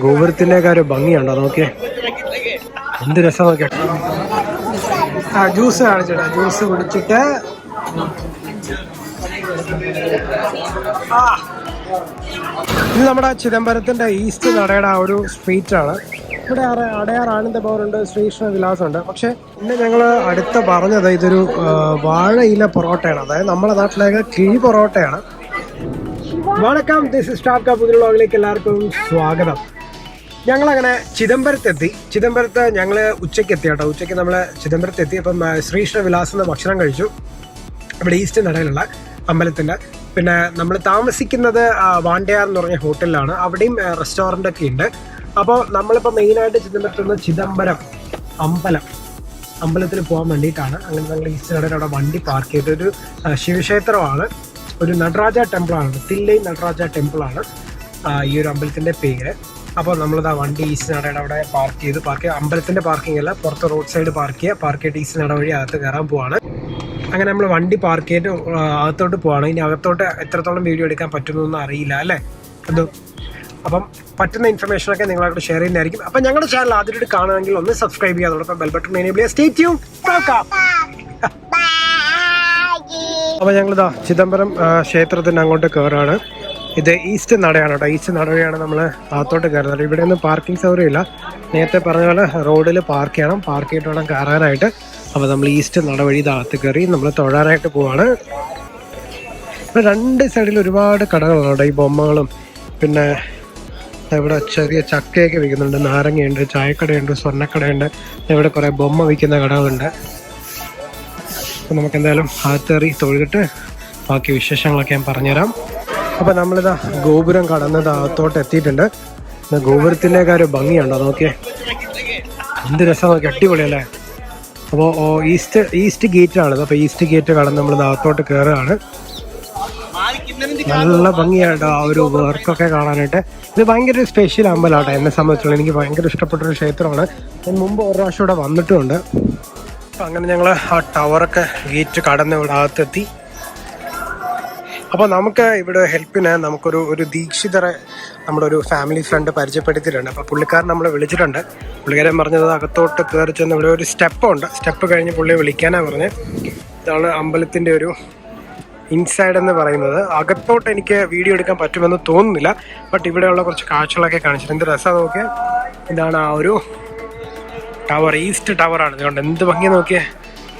ഗോപുരത്തിന്റെ കാര്യം ഭംഗിയുണ്ടോ നോക്കിയേ, എന്ത് രസം നോക്കിയ. ജ്യൂസ് കാണിച്ചിട്ടാ, ജ്യൂസ് കുടിച്ചിട്ട് ഇത് നമ്മുടെ ചിദംബരത്തിന്റെ ഈസ്റ്റ് നടയുടെ ആ ഒരു സ്ട്രീറ്റ് ആണ്. ഇവിടെ അടയാർ ആനന്ദഭവനുണ്ട്, ശ്രീകൃഷ്ണ വിലാസമുണ്ട്. പക്ഷെ ഇന്ന് ഞങ്ങൾ അടുത്ത് പറഞ്ഞത് ഇതൊരു വാഴയില പൊറോട്ടയാണ്, അതായത് നമ്മുടെ നാട്ടിലേക്ക് കിഴി പൊറോട്ടയാണ്. വണക്കം, ദിസ് ഇസ് സ്റ്റാർ കാ പുതിയ വ്ലോഗിലേക്ക് എല്ലാവർക്കും സ്വാഗതം. ഞങ്ങളങ്ങനെ ചിദംബരത്തെത്തി. ചിദംബരത്ത് ഞങ്ങൾ ഉച്ചയ്ക്ക് എത്തി കേട്ടോ. ഉച്ചയ്ക്ക് നമ്മൾ ചിദംബരത്തെത്തി. അപ്പം ശ്രീകൃഷ്ണ വിലാസം എന്ന ഭക്ഷണം കഴിച്ചു ഇവിടെ ഈസ്റ്റ് നടയിലുള്ള അമ്പലത്തിൻ്റെ. പിന്നെ നമ്മൾ താമസിക്കുന്നത് വാണ്ടയാർ എന്ന് പറഞ്ഞ ഹോട്ടലിലാണ്. അവിടെയും റെസ്റ്റോറൻ്റ് ഒക്കെ ഉണ്ട്. അപ്പോൾ നമ്മളിപ്പോൾ മെയിനായിട്ട് ചിദംബരത്തുനിന്ന് ചിദംബരം അമ്പലത്തിൽ പോകാൻ വേണ്ടിയിട്ടാണ്. അങ്ങനെ ഞങ്ങൾ ഈസ്റ്റ് നടയിൽ അവിടെ വണ്ടി പാർക്ക് ചെയ്തൊരു ശിവക്ഷേത്രമാണ്, ഒരു നടരാജ ടെമ്പിളാണ്, തില്ലൈ നടരാജ ടെമ്പിളാണ് ഈ ഒരു അമ്പലത്തിൻ്റെ പേര്. അപ്പോൾ നമ്മളിതാ വണ്ടി ഈസ്റ്റ് നടയുടെ അവിടെ പാർക്ക് ചെയ്ത് അമ്പലത്തിൻ്റെ പാർക്കിംഗ് അല്ല, പുറത്ത് റോഡ് സൈഡ് പാർക്ക് ചെയ്തിട്ട് ഈസ്റ്റ് നട വഴി അകത്ത് കയറാൻ പോവാണ്. അങ്ങനെ നമ്മൾ വണ്ടി പാർക്ക് ചെയ്തിട്ട് അകത്തോട്ട് പോവാണ്. ഇനി അകത്തോട്ട് എത്രത്തോളം വീഡിയോ എടുക്കാൻ പറ്റുന്നൊന്നും അറിയില്ല അല്ലേ അത്. അപ്പം പറ്റുന്ന ഇൻഫർമേഷനൊക്കെ നിങ്ങളോട് ഷെയർ ചെയ്യുന്നതായിരിക്കും. അപ്പം ഞങ്ങളുടെ ചാനൽ ആദ്യമായിട്ട് കാണുമെങ്കിൽ ഒന്ന് സബ്സ്ക്രൈബ് ചെയ്യുക, അതോടൊപ്പം ബെൽ ബട്ടൺ എനേബിൾ ചെയ്യുക. Stay tune. അപ്പോൾ ഞങ്ങളിതാ ചിദംബരം ക്ഷേത്രത്തിന് അങ്ങോട്ട് കയറാണ്. ഇത് ഈസ്റ്റ് നടയാണ് കേട്ടോ. ഈസ്റ്റ് നട വഴിയാണ് നമ്മൾ അകത്തോട്ട് കയറുന്നത്. ഇവിടെ ഒന്നും പാർക്കിംഗ് സൗകര്യമില്ല. നേരത്തെ പറഞ്ഞ പോലെ റോഡിൽ പാർക്ക് ചെയ്യണം, പാർക്ക് ചെയ്തിട്ട് വേണം കയറാനായിട്ട്. അപ്പോൾ നമ്മൾ ഈസ്റ്റ് നട വഴി അകത്ത് കയറി നമ്മൾ തൊഴാനായിട്ട് പോവാണ്. ഇവിടെ രണ്ട് സൈഡിൽ ഒരുപാട് കടകളുണ്ട് കേട്ടോ. ഈ ബൊമ്മകളും പിന്നെ ഇവിടെ ചെറിയ ചക്കയൊക്കെ വിൽക്കുന്നുണ്ട്, നാരങ്ങയുണ്ട്, ചായക്കടയുണ്ട്, സ്വർണ്ണക്കടയുണ്ട്. ഇവിടെ കുറേ ബൊമ്മ വിൽക്കുന്ന കടകളുണ്ട്. അപ്പോൾ നമുക്ക് എന്തായാലും അകത്തേറി തൊഴുതിട്ട് ബാക്കി വിശേഷങ്ങളൊക്കെ ഞാൻ പറഞ്ഞുതരാം. അപ്പോൾ നമ്മളിതാ ഗോപുരം കടന്നത് അകത്തോട്ട് എത്തിയിട്ടുണ്ട്. ഗോപുരത്തിൻ്റെ കാര്യം ഭംഗിയുണ്ടോ നോക്കിയേ, എന്ത് രസം നോക്കി, അടിപൊളിയല്ലേ. അപ്പോൾ ഈസ്റ്റ് ഗേറ്റാണിത്. അപ്പോൾ ഈസ്റ്റ് ഗേറ്റ് കടന്ന് നമ്മളിത് അകത്തോട്ട് കയറുകയാണ്. നല്ല ഭംഗിയായിട്ട് ആ ഒരു വർക്കൊക്കെ കാണാനായിട്ട്. ഇത് ഭയങ്കര ഒരു സ്പെഷ്യൽ അമ്പലമാട്ടോ എന്നെ സംബന്ധിച്ചുള്ള. എനിക്ക് ഭയങ്കര ഇഷ്ടപ്പെട്ടൊരു ക്ഷേത്രമാണ്. ഞാൻ മുമ്പ് ഒരു പ്രാവശ്യം ഇവിടെ വന്നിട്ടുമുണ്ട്. അങ്ങനെ ഞങ്ങൾ ആ ടവറൊക്കെ ഗേറ്റ് കടന്ന് ഇവിടെ അകത്തെത്തി. അപ്പോൾ നമുക്ക് ഇവിടെ ഹെൽപ്പിന് നമുക്കൊരു ദീക്ഷിതരെ നമ്മുടെ ഒരു ഫാമിലി ഫ്രണ്ട് പരിചയപ്പെടുത്തിയിട്ടുണ്ട്. അപ്പോൾ പുള്ളിക്കാരൻ നമ്മളെ വിളിച്ചിട്ടുണ്ട്. പുള്ളിക്കാരൻ പറഞ്ഞത് അകത്തോട്ട് കയറി ചെന്ന് ഇവിടെ ഒരു സ്റ്റെപ്പുണ്ട്, സ്റ്റെപ്പ് കഴിഞ്ഞ് പുള്ളിയെ വിളിക്കാനാണ് പറഞ്ഞത്. ഇതാണ് അമ്പലത്തിൻ്റെ ഒരു ഇൻസൈഡ് എന്ന് പറയുന്നത്. അകത്തോട്ട് എനിക്ക് വീഡിയോ എടുക്കാൻ പറ്റുമെന്ന് തോന്നുന്നില്ല, ബട്ട് ഇവിടെയുള്ള കുറച്ച് കാഴ്ചകളൊക്കെ കാണിച്ചിട്ട് എന്ത് രസമാണ് നോക്കിയാൽ. ഇതാണ് ആ ഒരു ടവർ, ഈസ്റ്റ് ടവറാണ്. ഇതുകൊണ്ട് എന്ത് ഭംഗി നോക്കിയേ.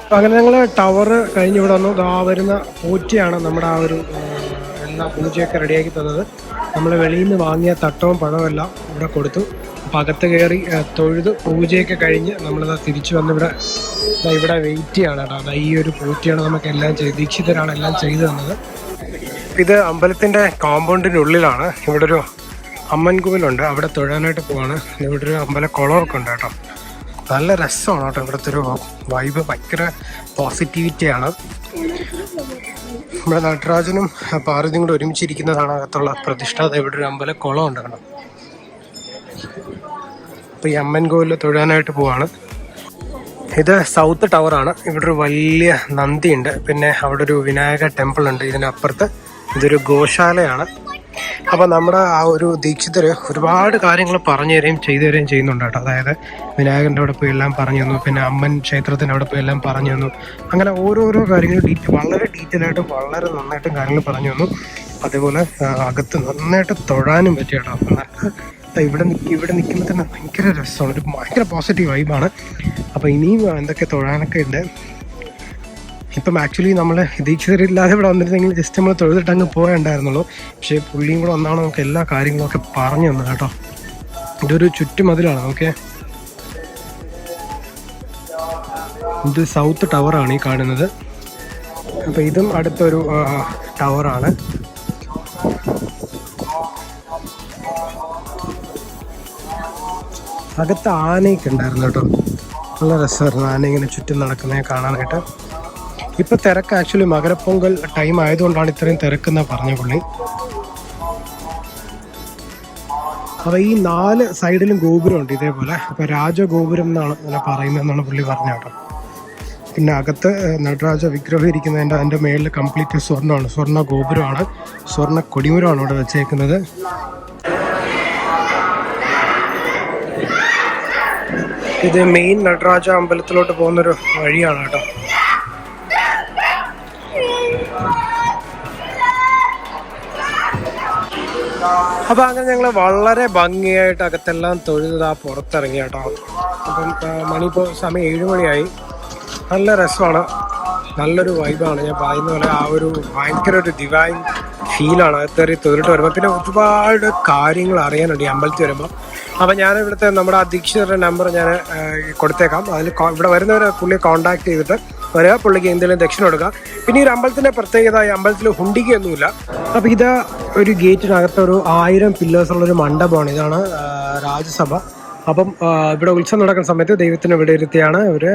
അപ്പോൾ അങ്ങനെ ഞങ്ങൾ ടവർ കഴിഞ്ഞ് ഇവിടെ വന്നു. ആ വരുന്ന പൂച്ചയാണ് നമ്മുടെ ആ ഒരു എല്ലാ പൂജയൊക്കെ റെഡിയാക്കി തന്നത്. നമ്മൾ വെളിയിൽ നിന്ന് വാങ്ങിയ തട്ടവും പഴവും എല്ലാം ഇവിടെ കൊടുത്തു. അപ്പോൾ അകത്ത് കയറി തൊഴുത് പൂജയൊക്കെ കഴിഞ്ഞ് നമ്മളിതാ തിരിച്ചു വന്ന് ഇവിടെ വെയിറ്റ് ചെയ്യാണ് കേട്ടോ. അതാ ഈ ഒരു പൂച്ചയാണ് നമുക്ക് എല്ലാം ദീക്ഷിതരാണ് എല്ലാം ചെയ്തു തന്നത്. ഇത് അമ്പലത്തിൻ്റെ കോമ്പൗണ്ടിനുള്ളിലാണ്. ഇവിടെ ഒരു അമ്മൻ കോവിലുണ്ട്, അവിടെ തൊഴാനായിട്ട് പോവാണ്. ഇവിടെ ഒരു അമ്പലക്കുളമൊക്കെ ഉണ്ട് കേട്ടോ. നല്ല രസമാണ് കേട്ടോ ഇവിടുത്തെ ഒരു വൈബ്, ഭയങ്കര പോസിറ്റിവിറ്റിയാണ്. നമ്മുടെ നടരാജനും പാർവതിയും കൂടെ ഒരുമിച്ചിരിക്കുന്നതാണ് അകത്തുള്ള പ്രതിഷ്ഠ. ഇവിടെ ഒരു അമ്പലക്കുളം ഉണ്ട് കേട്ടോ. അപ്പോൾ ഈ അമ്മൻ കോവിൽ തൊഴാനായിട്ട് പോവാണ്. ഇത് സൗത്ത് ടവറാണ്. ഇവിടെ ഒരു വലിയ നന്ദിയുണ്ട്, പിന്നെ അവിടെ ഒരു വിനായക ടെമ്പിൾ ഉണ്ട് ഇതിനപ്പുറത്ത്. ഇതൊരു ഗോശാലയാണ്. അപ്പോൾ നമ്മുടെ ആ ഒരു ദീക്ഷിതർ ഒരുപാട് കാര്യങ്ങൾ പറഞ്ഞു തരികയും ചെയ്തു തരികയും ചെയ്യുന്നുണ്ട് കേട്ടോ. അതായത് വിനായകൻ്റെ അവിടെ പോയി എല്ലാം പറഞ്ഞു തന്നു, പിന്നെ അമ്മൻ ക്ഷേത്രത്തിൻ്റെ അവിടെ പോയി എല്ലാം പറഞ്ഞു തന്നു. അങ്ങനെ ഓരോരോ കാര്യങ്ങൾ വളരെ ഡീറ്റെയിൽ ആയിട്ടും വളരെ നന്നായിട്ടും കാര്യങ്ങൾ പറഞ്ഞു തന്നു. അതേപോലെ അകത്ത് നന്നായിട്ട് തൊഴാനും പറ്റി കേട്ടോ. നല്ല ഇവിടെ നിൽക്കുമ്പോൾ തന്നെ ഭയങ്കര രസമാണ്, ഒരു ഭയങ്കര പോസിറ്റീവ് വൈബാണ്. അപ്പോൾ ഇനിയും എന്തൊക്കെ തൊഴാനൊക്കെ ഉണ്ട്. ഇപ്പം ആക്ച്വലി നമ്മൾ ദീക്ഷിതരില്ലാതെ ഇവിടെ വന്നിരുന്നെങ്കിൽ ജസ്റ്റ് നമ്മൾ തൊഴുതിട്ട് അങ്ങ് പോയുണ്ടായിരുന്നുള്ളൂ. പക്ഷേ പുള്ളിയും കൂടെ വന്നാണ് നമുക്ക് എല്ലാ കാര്യങ്ങളൊക്കെ പറഞ്ഞു തന്നത് കേട്ടോ. ഇതൊരു ചുറ്റുമതിലാണ്. ഓക്കെ, ഇത് സൗത്ത് ടവറാണ് ഈ കാണുന്നത്. അപ്പോൾ ഇതും അടുത്തൊരു ടവറാണ്. അകത്ത് ആനയൊക്കെ ഉണ്ടായിരുന്നു കേട്ടോ. നല്ല രസമായിരുന്നു ആന ഇങ്ങനെ ചുറ്റും നടക്കുന്നത് കാണാനായിട്ട്. ഇപ്പം തിരക്ക് ആക്ച്വലി മകരപ്പൊങ്കൽ ടൈം ആയതുകൊണ്ടാണ് ഇത്രയും തിരക്കെന്നാ പറഞ്ഞ പുള്ളി. അപ്പോൾ ഈ 4 സൈഡിലും ഗോപുരമുണ്ട് ഇതേപോലെ. അപ്പോൾ രാജഗോപുരം എന്നാണ് അങ്ങനെ പറയുന്നതെന്നാണ് പുള്ളി പറഞ്ഞ കേട്ടോ. പിന്നെ അകത്ത് നടരാജ വിഗ്രഹം ഇരിക്കുന്നതിൻ്റെ അതിൻ്റെ മേളിൽ കംപ്ലീറ്റ് സ്വർണ്ണമാണ്, സ്വർണ്ണ ഗോപുരമാണ്, സ്വർണ്ണ കൊടിമരമാണ് ഇവിടെ വെച്ചേക്കുന്നത്. ഇത് മെയിൻ നടരാജ അമ്പലത്തിലോട്ട് പോകുന്നൊരു വഴിയാണ് കേട്ടോ. അപ്പോൾ അങ്ങനെ ഞങ്ങൾ വളരെ ഭംഗിയായിട്ട് അകത്തെല്ലാം തൊഴുത് പുറത്തിറങ്ങി കേട്ടോ. അപ്പം മണിപ്പോൾ സമയം 7 മണിയായി. നല്ല രസമാണ്, നല്ലൊരു വൈബാണ്. ഞാൻ പറയുന്ന പോലെ ആ ഒരു ഭയങ്കര ഒരു ഡിവൈൻ ഫീലാണ് അകത്തേറി തൊഴിലിട്ട് വരുമ്പോൾ. പിന്നെ ഒരുപാട് കാര്യങ്ങൾ അറിയാനുണ്ട് ഈ അമ്പലത്തിൽ വരുമ്പോൾ. അപ്പം ഞാൻ ഇവിടുത്തെ നമ്മുടെ അധീക്ഷരുടെ നമ്പർ ഞാൻ കൊടുത്തേക്കാം. അതിൽ ഇവിടെ വരുന്നവരെ പുള്ളിയെ കോൺടാക്ട് ചെയ്തിട്ട് വരിക, പുള്ളിക്ക് എന്തെങ്കിലും ദക്ഷിണ കൊടുക്കുക. പിന്നെ ഈ ഒരു അമ്പലത്തിൻ്റെ പ്രത്യേകത, ഈ അമ്പലത്തിൽ ഹുണ്ടിക്കൊന്നുമില്ല. അപ്പോൾ ഇത് ഒരു ഗേറ്റിനകത്തൊരു 1000 പില്ലേഴ്സുള്ളൊരു മണ്ഡപമാണ്. ഇതാണ് രാജസഭ. അപ്പം ഇവിടെ ഉത്സവം നടക്കുന്ന സമയത്ത് ദൈവത്തിന് ഇവിടെ ഇരുത്തിയാണ് ഇവർ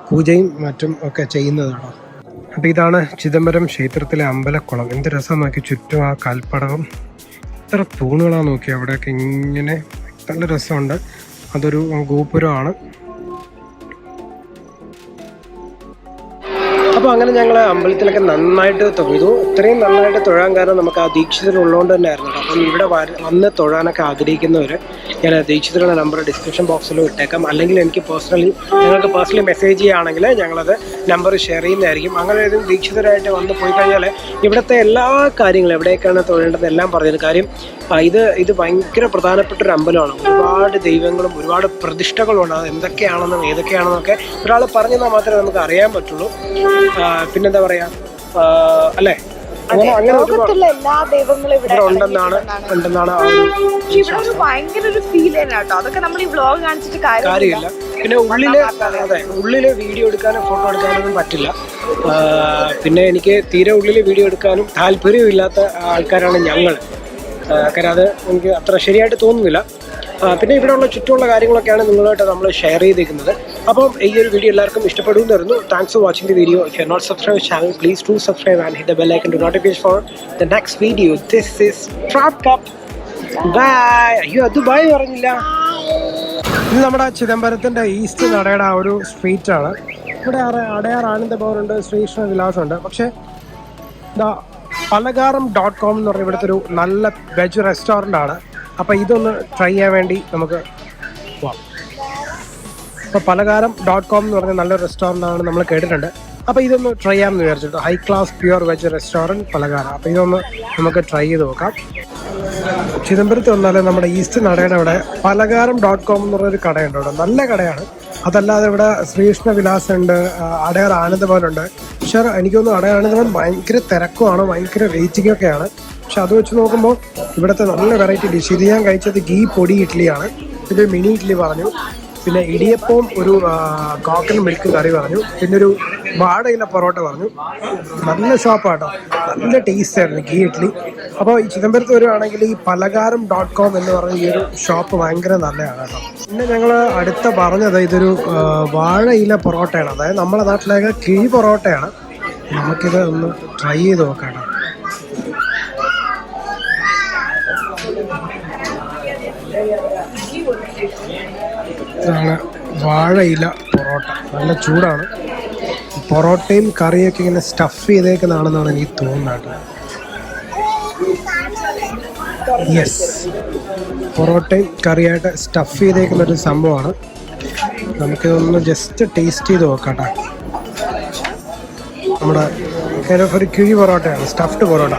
പൂജയും മറ്റും ഒക്കെ ചെയ്യുന്നതാണ്. അപ്പോൾ ഇതാണ് ചിദംബരം ക്ഷേത്രത്തിലെ അമ്പലക്കുളം. എന്ത് രസം നോക്കി, ചുറ്റും ആ കൽപ്പടകം, എത്ര തൂണുകളാണ് നോക്കി അവിടെയൊക്കെ ഇങ്ങനെ, നല്ല രസമുണ്ട്. അതൊരു ഗോപുരമാണ്. അപ്പോൾ അങ്ങനെ ഞങ്ങൾ അമ്പലത്തിലൊക്കെ നന്നായിട്ട് തൊഴുതു. ഇത്രയും നന്നായിട്ട് തൊഴാൻ കാരണം നമുക്ക് ആ ദീക്ഷിതരുള്ളതുകൊണ്ട് തന്നെ ആയിരുന്നു. അപ്പം ഇവിടെ വന്ന് തൊഴാനൊക്കെ ആഗ്രഹിക്കുന്നവർ ഞാൻ ദീക്ഷിതരുടെ നമ്പർ ഡിസ്ക്രിപ്ഷൻ ബോക്സിൽ ഇട്ടേക്കാം. അല്ലെങ്കിൽ എനിക്ക് നിങ്ങൾക്ക് പേഴ്സണലി മെസ്സേജ് ചെയ്യുകയാണെങ്കിൽ ഞങ്ങളത് നമ്പർ ഷെയർ ചെയ്യുന്നതായിരിക്കും. അങ്ങനെ ഏതെങ്കിലും ദീക്ഷിതരായിട്ട് വന്ന് പോയി കഴിഞ്ഞാൽ ഇവിടുത്തെ എല്ലാ കാര്യങ്ങളും എവിടേക്കാണ് തൊഴേണ്ടത് എല്ലാം പറഞ്ഞത്. കാര്യം ഇത് ഭയങ്കര പ്രധാനപ്പെട്ട ഒരു അമ്പലമാണ്. ഒരുപാട് ദൈവങ്ങളും ഒരുപാട് പ്രതിഷ്ഠകളുണ്ട്. അത് എന്തൊക്കെയാണെന്നും ഏതൊക്കെയാണെന്നൊക്കെ ഒരാൾ പറഞ്ഞു തന്നാൽ മാത്രമേ നമുക്ക് അറിയാൻ പറ്റുള്ളൂ. പിന്നെന്താ പറയാ അല്ലേ, അങ്ങനെ എല്ലാ ദൈവങ്ങളും ഇവിടെ ഉണ്ടെന്നാണ് ഭയങ്കര ഒരു ഫീൽ തന്നെ കേട്ടോ. അതൊക്കെ നമ്മൾ ഈ വ്ലോഗ് കാണിച്ചിട്ട് കാര്യമില്ല. പിന്നെ ഉള്ളില് വീഡിയോ എടുക്കാനും ഫോട്ടോ എടുക്കാനൊന്നും പറ്റില്ല. പിന്നെ എനിക്ക് തീരെ ഉള്ളില് വീഡിയോ എടുക്കാനും താല്പര്യമില്ലാത്ത ആൾക്കാരാണ് ഞങ്ങൾ. കാര്യം അത് എനിക്ക് അത്ര ശരിയായിട്ട് തോന്നുന്നില്ല. പിന്നെ ഇവിടെയുള്ള ചുറ്റുമുള്ള കാര്യങ്ങളൊക്കെയാണ് നിങ്ങളുമായിട്ട് നമ്മൾ ഷെയർ ചെയ്തിരിക്കുന്നത്. അപ്പം ഈ ഒരു വീഡിയോ എല്ലാവർക്കും ഇഷ്ടപ്പെടുമെന്ന് വരുന്നു. Thanks for watching the video. If you are not subscribe channel, please do subscribe and hit the bell icon to notification for the next video. This is trap cup. Bye. അയ്യോ, അത് by പറഞ്ഞില്ല. ഇത് നമ്മുടെ ചിദംബരത്തിൻ്റെ east നടയുടെ ആ ഒരു street ആണ്. ഇവിടെ അടയാർ ആനന്ദഭവനുണ്ട്, ശ്രീകൃഷ്ണ വിലാസമുണ്ട്. പക്ഷേ പലകാരം.com എന്ന് പറഞ്ഞ ഇവിടുത്തെ ഒരു നല്ല വെജ് റെസ്റ്റോറൻ്റ് ആണ്. അപ്പോൾ ഇതൊന്ന് ട്രൈ ചെയ്യാൻ വേണ്ടി നമുക്ക് പോവാം. അപ്പോൾ പലകാരം.com എന്ന് പറഞ്ഞ നല്ലൊരു റെസ്റ്റോറൻ്റ് ആണ്, നമ്മൾ കേട്ടിട്ടുണ്ട്. അപ്പോൾ ഇതൊന്ന് ട്രൈ ചെയ്യാമെന്ന് വിചാരിച്ചിട്ട്. High class pure veg restaurant പലകാരം. അപ്പോൾ ഇതൊന്ന് നമുക്ക് ട്രൈ ചെയ്ത് നോക്കാം. ചിദംബരത്ത് വന്നാൽ നമ്മുടെ ഈസ്റ്റ് നടയുടെ അവിടെ പലകാരം.com എന്ന് പറഞ്ഞൊരു കടയുണ്ട്. അവിടെ നല്ല കടയാണ്. അതല്ലാതെ ഇവിടെ ശ്രീകൃഷ്ണ വിലാസം ഉണ്ട്, അടയാർ ആനന്ദഭവനുണ്ട്. പക്ഷേ എനിക്കൊന്നും അടയാർ ആനന്ദഭവൻ ഭയങ്കര തിരക്കുമാണ്, ഭയങ്കര വെയിറ്റിംഗ് ഒക്കെയാണ്. പക്ഷെ അത് വെച്ച് നോക്കുമ്പോൾ ഇവിടുത്തെ നല്ല വെറൈറ്റി ഡിഷ്. ഇത് ഞാൻ കഴിച്ചത് ഗീ പൊടി ഇഡ്ഡലിയാണ്. ഇത് മിനി ഇഡ്ഡലി പറഞ്ഞു. പിന്നെ ഇടിയപ്പവും ഒരു കോക്കനട്ട് മിൽക്ക് കറി പറഞ്ഞു. പിന്നെ ഒരു വാടയില പൊറോട്ട പറഞ്ഞു. നല്ല ഷോപ്പാട്ടോ, നല്ല ടേസ്റ്റ് ആയിരുന്നു ഗീ ഇഡ്ഡലി. അപ്പോൾ ഈ ചിദംബരത്ത് വരുവാണെങ്കിൽ ഈ പലകാരം.com എന്ന് പറഞ്ഞ ഈ ഒരു ഷോപ്പ് ഭയങ്കര നല്ലതാണ് കേട്ടോ. പിന്നെ ഞങ്ങൾ അടുത്ത പറഞ്ഞത് ഇതൊരു വാഴയില പൊറോട്ടയാണ്. അതായത് നമ്മുടെ നാട്ടിലേക്ക് കിഴി പൊറോട്ടയാണ്. നമുക്കിത് ഒന്ന് ട്രൈ ചെയ്ത് നോക്കാം കേട്ടോ. ഇതാണ് വാഴയില പൊറോട്ട. നല്ല ചൂടാണ്. പൊറോട്ടയും കറിയൊക്കെ ഇങ്ങനെ സ്റ്റഫ് ചെയ്തേക്കുന്നതാണെന്നാണ് എനിക്ക് തോന്നുന്നത്. യെസ്, പൊറോട്ടയും കറിയായിട്ട് സ്റ്റഫ് ചെയ്തേക്കുന്നൊരു സംഭവമാണ്. നമുക്കിതൊന്ന് ജസ്റ്റ് ടേസ്റ്റ് ചെയ്ത് നോക്കാം കേട്ടോ. നമ്മുടെ ഒരു കിഴി പൊറോട്ടയാണ്, സ്റ്റഫ്ഡ് പൊറോട്ട.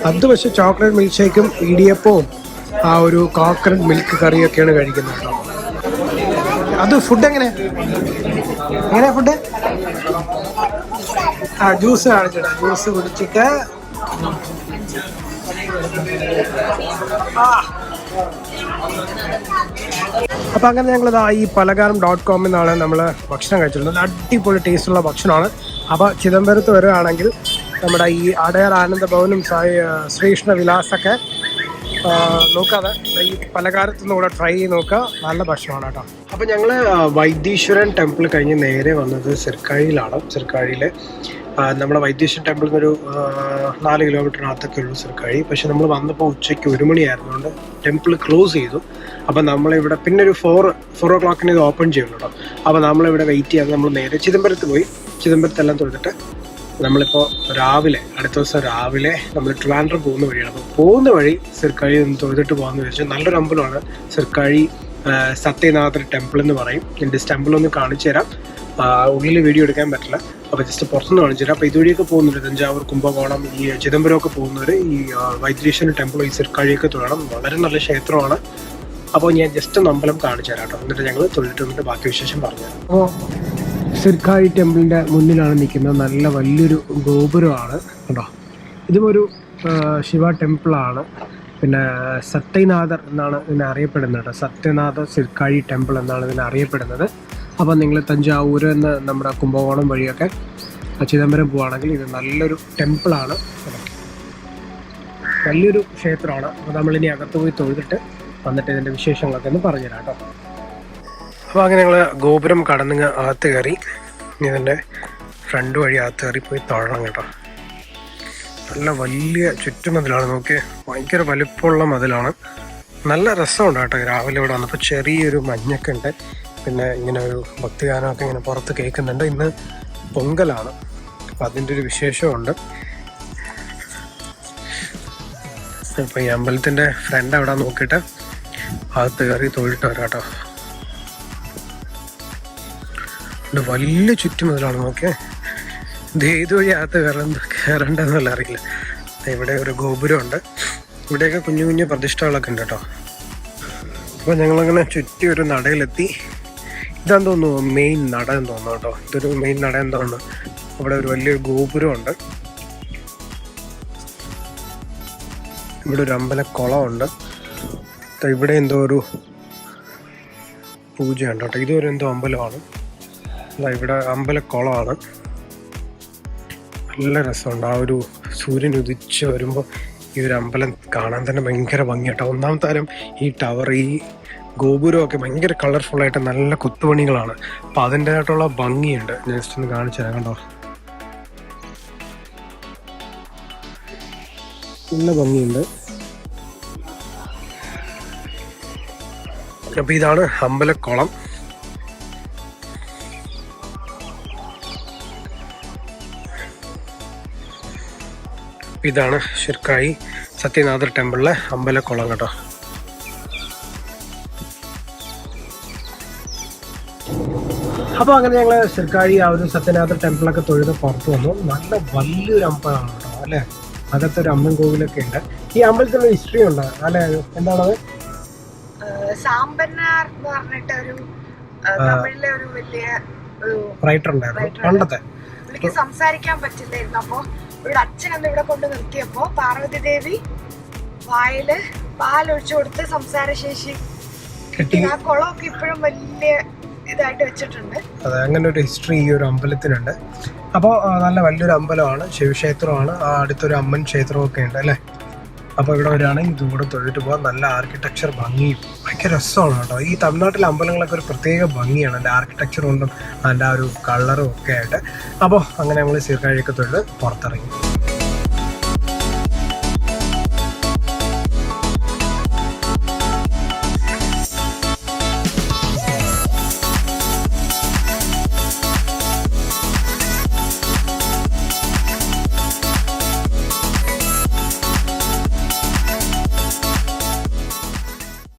അത് പക്ഷേ ചോക്ലേറ്റ് മിൽക്ക് ഷേക്കും ഇടിയപ്പവും ആ ഒരു കോക്കനട്ട് മിൽക്ക് കറിയൊക്കെയാണ് കഴിക്കുന്നത് കേട്ടോ. അത് ഫുഡ് എങ്ങനെയാ ഫുഡ്? ജ്യൂസ് കാണിച്ചിട്ട് ജ്യൂസ് കുടിച്ചിട്ട് അപ്പം അങ്ങനെ ഞങ്ങളിതാ ഈ പലകാരം.com എന്നാണ് നമ്മൾ ഭക്ഷണം കഴിച്ചിട്ടുള്ളത്. അടിപൊളി ടേസ്റ്റുള്ള ഭക്ഷണമാണ്. അപ്പോൾ ചിദംബരത്ത് വരികയാണെങ്കിൽ നമ്മുടെ ഈ അടയാർ ആനന്ദഭവനും ശ്രീകൃഷ്ണ വിലാസൊക്കെ നോക്കാതെ ഈ പലകാരത്തുനിന്ന് കൂടെ ട്രൈ ചെയ്ത് നോക്കുക. നല്ല ഭക്ഷണമാണ് കേട്ടോ. അപ്പോൾ ഞങ്ങൾ വൈദ്യേശ്വരൻ ടെമ്പിൾ കഴിഞ്ഞ് നേരെ വന്നത് സിർക്കാഴിയിലാണ്. സിർക്കാഴിയിൽ നമ്മുടെ വൈദ്യേശ്വരൻ ടെമ്പിളിൽ നിന്നൊരു 4 കിലോമീറ്ററിനകത്തൊക്കെ ഉള്ളൂ സിർക്കാഴി. പക്ഷെ നമ്മൾ വന്നപ്പോൾ ഉച്ചയ്ക്ക് 1 മണിയായിരുന്നുകൊണ്ട് ടെമ്പിൾ ക്ലോസ് ചെയ്തു. അപ്പോൾ നമ്മളിവിടെ പിന്നെ ഒരു 4 o'clock ഇത് ഓപ്പൺ ചെയ്യുന്നു കേട്ടോ. അപ്പോൾ നമ്മളിവിടെ വെയിറ്റ് ചെയ്യാതെ നമ്മൾ നേരെ ചിദംബരത്ത് പോയി. ചിദംബരത്തെല്ലാം തൊഴുതിട്ട് നമ്മളിപ്പോൾ രാവിലെ, അടുത്ത ദിവസം രാവിലെ നമ്മൾ ട്രിവാൻഡ്രം പോകുന്ന വഴിയാണ്. അപ്പോൾ പോകുന്ന വഴി സിർക്കാഴി ഒന്ന് തൊഴുതിട്ട് പോകാമെന്ന് വിചാരിച്ചു. നല്ലൊരു അമ്പലമാണ് സിർക്കാഴി. സത്യനാഥർ ടെമ്പിൾ എന്ന് പറയും. ജസ്റ്റ് ടെമ്പിളൊന്ന് കാണിച്ചു തരാം. ഉള്ളിൽ വീഡിയോ എടുക്കാൻ പറ്റില്ല, അപ്പോൾ ജസ്റ്റ് പുറത്തുനിന്ന് കാണിച്ചു തരാം. അപ്പോൾ ഇതുവഴിയൊക്കെ പോകുന്നുണ്ട് തഞ്ചാവൂർ, കുംഭകോണം, ഈ ചിദംബരമൊക്കെ പോകുന്നവർ ഈ വൈദ്യീശ്വരൻ ടെമ്പിൾ, ഈ സിർക്കാഴിയൊക്കെ തൊഴണം. വളരെ നല്ല ക്ഷേത്രമാണ്. അപ്പോൾ ഞാൻ ജസ്റ്റ് ഒന്ന് അമ്പലം കാണിച്ചു തരാം കേട്ടോ. എന്നിട്ട് ഞങ്ങൾ തൊഴിലിട്ട് വന്നിട്ട് ബാക്കി വിശേഷം പറഞ്ഞുതരാം. അപ്പോൾ സിർക്കാഴി ടെമ്പിളിൻ്റെ മുന്നിലാണ് നിൽക്കുന്നത്. നല്ല വലിയൊരു ഗോപുരമാണ് കേട്ടോ. ഇതും ഒരു ശിവ ടെമ്പിളാണ്. പിന്നെ സത്യനാഥർ എന്നാണ് ഇതിനെ അറിയപ്പെടുന്നത് കേട്ടോ. സത്യനാഥ സിർക്കാഴി ടെമ്പിൾ എന്നാണ് ഇതിനെ അറിയപ്പെടുന്നത്. അപ്പോൾ നിങ്ങൾ തഞ്ചാവൂർ എന്ന് നമ്മുടെ കുംഭകോണം വഴിയൊക്കെ ചിദംബരം പോവുകയാണെങ്കിൽ ഇത് നല്ലൊരു ടെമ്പിളാണ്, വലിയൊരു ക്ഷേത്രമാണ്. അപ്പോൾ നമ്മളിനി അകത്ത് പോയി തൊഴുതിട്ട് വന്നിട്ട് ഇതിൻ്റെ വിശേഷങ്ങളൊക്കെ ഒന്ന് പറഞ്ഞുതരാം കേട്ടോ. അപ്പോൾ അങ്ങനെ ഞങ്ങൾ ഗോപുരം കടന്നിങ്ങ് അകത്ത് കയറി. ഇതിൻ്റെ ഫ്രണ്ട് വഴി അകത്ത് കയറി പോയി തൊഴണം കേട്ടോ. നല്ല വലിയ ചുറ്റുമതിലാണ്, നോക്കി ഭയങ്കര വലിപ്പമുള്ള മതിലാണ്. നല്ല രസമുണ്ട് കേട്ടോ. രാവിലെ ഇവിടെ വന്നപ്പോൾ ചെറിയൊരു മഞ്ഞൊക്കെ ഉണ്ട്. പിന്നെ ഇങ്ങനെ ഒരു ഭക്തിഗാനമൊക്കെ ഇങ്ങനെ പുറത്ത് കേൾക്കുന്നുണ്ട്. ഇന്ന് പൊങ്കലാണ്, അപ്പം അതിൻ്റെ ഒരു വിശേഷമുണ്ട്. അപ്പോൾ ഈ അമ്പലത്തിൻ്റെ ഫ്രണ്ട് അവിടെ നോക്കിയിട്ട് അകത്ത് കയറി തൊഴിലിട്ട് വരാം കേട്ടോ. വലിയ ചുറ്റുമതിലാണ്, നോക്കിയേ. ഇത് ഏത് വഴി അകത്ത് കയറേണ്ടതെന്നല്ല അറിയില്ല. ഇവിടെ ഒരു ഗോപുരമുണ്ട്. ഇവിടെയൊക്കെ കുഞ്ഞു കുഞ്ഞു പ്രതിഷ്ഠകളൊക്കെ ഉണ്ട് കേട്ടോ. അപ്പോൾ ഞങ്ങളങ്ങനെ ചുറ്റി ഒരു നടയിലെത്തി. ഇതാന്ന് തോന്നുന്നു മെയിൻ നട എന്ന് തോന്നുന്നു കേട്ടോ. ഇതൊരു മെയിൻ നട എന്ന് തോന്നുന്നു. ഇവിടെ ഒരു വലിയൊരു ഗോപുരമുണ്ട്. ഇവിടെ ഒരു അമ്പലക്കുളമുണ്ട്. ഇവിടെ എന്തോ ഒരു പൂജയുണ്ട് കേട്ടോ. ഇതൊരു എന്തോ അമ്പലമാണ്. ഇവിടെ അമ്പലക്കുളമാണ്. നല്ല രസമുണ്ട്. ആ ഒരു സൂര്യൻ ഉദിച്ച് വരുമ്പോൾ ഈ ഒരു അമ്പലം കാണാൻ തന്നെ ഭയങ്കര ഭംഗിയാട്ടോ. ഒന്നാമത്തെ കാര്യം ഈ ടവർ, ഈ ഗോപുരമൊക്കെ ഭയങ്കര കളർഫുള്ളായിട്ട് നല്ല കൊത്തുപണികളാണ്. അപ്പം അതിൻ്റെതായിട്ടുള്ള ഭംഗിയുണ്ട്. ജസ്റ്റ് ഒന്ന് കാണിച്ചു തരാം കണ്ടോ. നല്ല ഭംഗിയുണ്ട്. അപ്പം ഇതാണ് അമ്പലക്കുളം. ഇതാണ് സിർക്കാഴി സത്യനാഥർ ടെമ്പിളിലെ അമ്പലക്കുളം കേട്ടോ. അപ്പോൾ അങ്ങനെ ഞങ്ങൾ സിർക്കാഴി ആ ഒരു സത്യനാഥർ ടെമ്പിളൊക്കെ തൊഴുത് പുറത്ത് വന്നു. നല്ല വലിയൊരു അമ്പലമാണ് കേട്ടോ അല്ലേ. അകത്തൊരു അമ്മൻ കോവിലൊക്കെ ഉണ്ട്. ഈ അമ്പലത്തിന് ഹിസ്റ്ററി ഉണ്ട് അല്ലേ? എന്താണത്? സാമ്പന്നാർ എന്ന് പറഞ്ഞിട്ട് ഒരു തമിഴിലെ ഒരു വലിയ റൈറ്റർ ഉണ്ടായിരുന്നു പണ്ടത്തെ. എനിക്ക് സംസാരിക്കാൻ പറ്റില്ലായിരുന്നു. അപ്പോൾ ഇവിടെ അച്ഛനന്ന് ഇവിടെ കൊണ്ട് നിർത്തിയപ്പോ പാർവതി ദേവി വായില് പാലൊഴിച്ചു കൊടുത്ത് സംസാരശേഷി കിട്ടി. ആ കുളമൊക്കെ ഇപ്പോഴും വലിയ ഇതായിട്ട് വെച്ചിട്ടുണ്ട്. അതെ, അങ്ങനെ ഒരു ഹിസ്റ്ററി ഈ ഒരു അമ്പലത്തിനുണ്ട്. അപ്പോൾ നല്ല വലിയൊരു അമ്പലമാണ്, ശിവക്ഷേത്രമാണ്. ആ അടുത്തൊരു അമ്മൻ ക്ഷേത്രമൊക്കെ ഉണ്ട് അല്ലേ. അപ്പോൾ ഇവിടെ വരികയാണെങ്കിൽ ഇതുകൂടെ തൊഴിലിട്ട് പോകാൻ. നല്ല ആർക്കിടെക്ചർ ഭംഗിയും ഭയങ്കര രസമാണ് കേട്ടോ. ഈ തമിഴ്നാട്ടിലെ അമ്പലങ്ങളൊക്കെ ഒരു പ്രത്യേക ഭംഗിയാണ്, അതിൻ്റെ ആർക്കിടെക്ചർ കൊണ്ടും അതിൻ്റെ ആ ഒരു കളറും ഒക്കെ ആയിട്ട്. അപ്പോൾ അങ്ങനെ നമ്മൾ സിർക്കാഴിയൊക്കെ തൊഴിൽ പുറത്തിറങ്ങി.